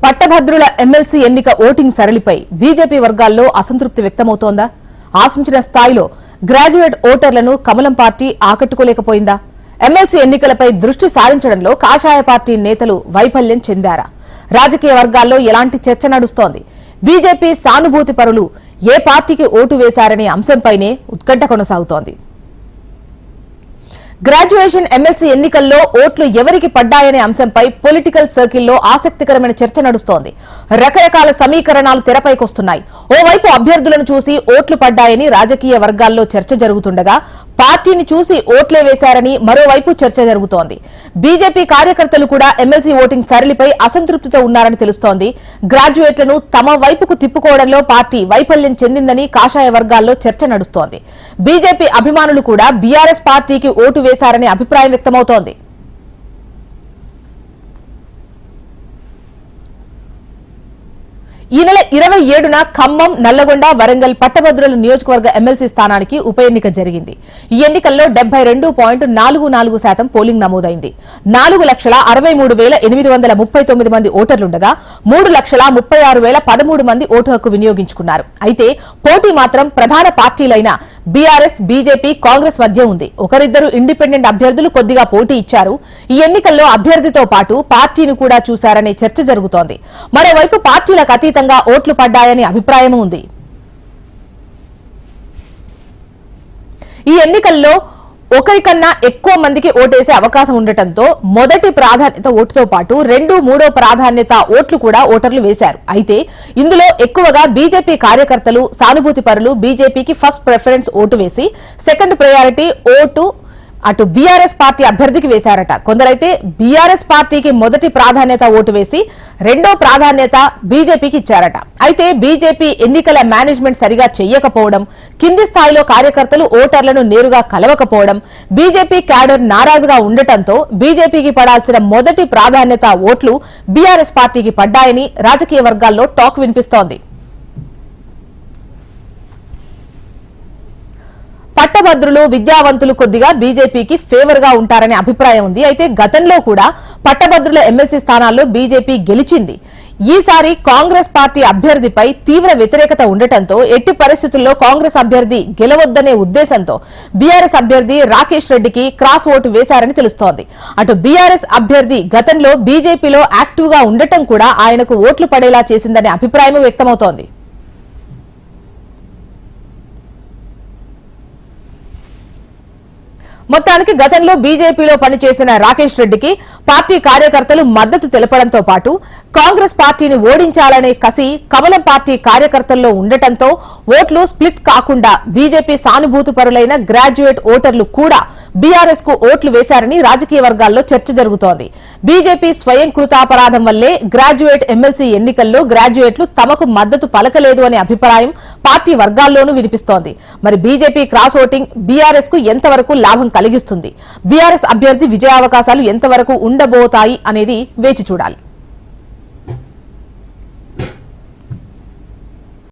పట్టభద్రుల ఎమ్మెల్సీ ఎన్నిక voting సరళిపై BJP వర్గాల్లో అసంతృప్తి వ్యక్తమవుతోందా? ఆశించిన స్థాయిలో గ్రాడ్యుయేట్ ఓటర్లను కమలం పార్టీ ఆకట్టుకోలేకపోయిందా? ఎమ్మెల్సీ ఎన్నికలపై దృష్టి సారించడంలో కాషాయ పార్టీ నేతలు వైఫల్యం చెందారా? రాజకీయ వర్గాల్లో ఎలాంటి చర్చ నడుస్తోంది? బీజేపీ సానుభూతి పరులు ఏ పార్టీకి ఓటు వేశారనే అంశంపైనే ఉత్కంఠ కొనసాగుతోంది. గ్రాడ్యుయేషన్ ఎమ్మెల్సీ ఎన్నికల్లో ఓట్లు ఎవరికి పడ్డాయనే అంశంపై పొలిటికల్ సర్కిల్లో ఆసక్తికరమైన చర్చ నడుస్తోంది. రకరకాల సమీకరణాలు తెరపైకొస్తున్నాయి. ఓవైపు అభ్యర్థులను చూసి ఓట్లు పడ్డాయని రాజకీయ వర్గాల్లో చర్చ జరుగుతుండగా, పార్టీని చూసి ఓట్లే వేశారని మరోవైపు చర్చ జరుగుతోంది. బీజేపీ కార్యకర్తలు కూడా ఎమ్మెల్సీ ఓటింగ్ సరళిపై అసంతృప్తితో ఉన్నారని తెలుస్తోంది. గ్రాడ్యుయేట్లను తమ వైపుకు తిప్పుకోవడంలో పార్టీ వైఫల్యం చెందిందని కాషాయ వర్గాల్లో చర్చ నడుస్తోంది. బీజేపీ అభిమానులు కూడా బీఆర్ఎస్ పార్టీకి ఓటు వేశారనే అభిప్రాయం వ్యక్తమవుతోంది. ఈ నెల 27న ఖమ్మం, నల్లగొండ, వరంగల్ పట్టభద్రుల నియోజకవర్గ ఎమ్మెల్సీ స్థానానికి ఉప ఎన్నిక జరిగింది. ఈ ఎన్నికల్లో 72.44% పోలింగ్ నమోదైంది. 4,63,839 మంది ఓటర్లుండగా 3,36,013 మంది ఓటు హక్కు వినియోగించుకున్నారు. అయితే పోటీ మాత్రం ప్రధాన పార్టీలైన బీఆర్ఎస్, బీజేపీ, కాంగ్రెస్ మధ్య ఉంది. ఒకరిద్దరు ఇండిపెండెంట్ అభ్యర్థులు కొద్దిగా పోటీ ఇచ్చారు. ఈ ఎన్నికల్లో అభ్యర్థితో పాటు పార్టీని కూడా చూశారనే చర్చ జరుగుతోంది. మరోవైపు పార్టీలకు అతీతంగా ఓట్లు పడ్డాయనే అభిప్రాయం ఉంది. ఈ ఎన్నికల్లో ఒకరికన్నా ఎక్కువ మందికి ఓటేసే అవకాశం ఉండటంతో మొదటి ప్రాధాన్యత ఓటుతో పాటు 2, 3వ ప్రాధాన్యత ఓట్లు కూడా ఓటర్లు వేశారు. అయితే ఇందులో ఎక్కువగా బీజేపీ కార్యకర్తలు, సానుభూతి పరులు బీజేపీకి ఫస్ట్ ప్రిఫరెన్స్ ఓటు వేసి సెకండ్ ప్రయారిటీ ఓటు అటు బీఆర్ఎస్ పార్టీ అభ్యర్థికి వేశారట. కొందరైతే బీఆర్ఎస్ పార్టీకి మొదటి ప్రాధాన్యత ఓటు వేసి రెండో ప్రాధాన్యత బీజేపీకి ఇచ్చారట. అయితే బీజేపీ ఎన్నికల మేనేజ్మెంట్ సరిగా చెయ్యకపోవడం, కింది స్థాయిలో కార్యకర్తలు ఓటర్లను నేరుగా కలవకపోవడం, బీజేపీ క్యాడర్ నారాజుగా ఉండటంతో బీజేపీకి పడాల్సిన మొదటి ప్రాధాన్యత ఓట్లు బీఆర్ఎస్ పార్టీకి పడ్డాయని రాజకీయ వర్గాల్లో టాక్ వినిపిస్తోంది. పట్టభద్రులు, విద్యావంతులు కొద్దిగా బీజేపీకి ఫేవర్ గా ఉంటారనే అభిప్రాయం ఉంది. అయితే గతంలో కూడా పట్టభద్రుల ఎమ్మెల్సీ స్థానాల్లో బీజేపీ గెలిచింది. ఈసారి కాంగ్రెస్ పార్టీ అభ్యర్థిపై తీవ్ర వ్యతిరేకత ఉండటంతో ఎట్టి పరిస్థితుల్లో కాంగ్రెస్ అభ్యర్థి గెలవొద్దనే ఉద్దేశంతో బీఆర్ఎస్ అభ్యర్థి రాకేష్ రెడ్డికి క్రాస్ ఓటు వేశారని తెలుస్తోంది. అటు బీఆర్ఎస్ అభ్యర్థి గతంలో బీజేపీలో యాక్టివ్ గా ఉండటం కూడా ఆయనకు ఓట్లు పడేలా చేసిందనే అభిప్రాయం వ్యక్తమవుతోంది. మొత్తానికి గతంలో బీజేపీలో పనిచేసిన రాకేష్ రెడ్డికి పార్టీ కార్యకర్తలు మద్దతు తెలపడంతో పాటు కాంగ్రెస్ పార్టీని ఓడించాలనే కసి కమలం పార్టీ కార్యకర్తల్లో ఉండటంతో ఓట్లు స్ప్లిట్ కాకుండా బీజేపీ సానుభూతి పరులైన గ్రాడ్యుయేట్ ఓటర్లు కూడా బీఆర్ఎస్ కు ఓట్లు వేశారని రాజకీయ వర్గాల్లో చర్చ జరుగుతోంది. బీజేపీ స్వయం కృతాపరాధం వల్లే గ్రాడ్యుయేట్ ఎమ్మెల్సీ ఎన్నికల్లో గ్రాడ్యుయేట్లు తమకు మద్దతు పలకలేదు అనే అభిప్రాయం పార్టీ వర్గాల్లోనూ వినిపిస్తోంది. మరి బీజేపీ క్రాస్ ఓటింగ్ బీఆర్ఎస్ కు ఎంతవరకు లాభం కలిగిస్తుంది? బీఆర్ఎస్ అభ్యర్థి విజయావకాశాలు ఎంతవరకు ఉండబోతాయి అనేది వేచి చూడాలి.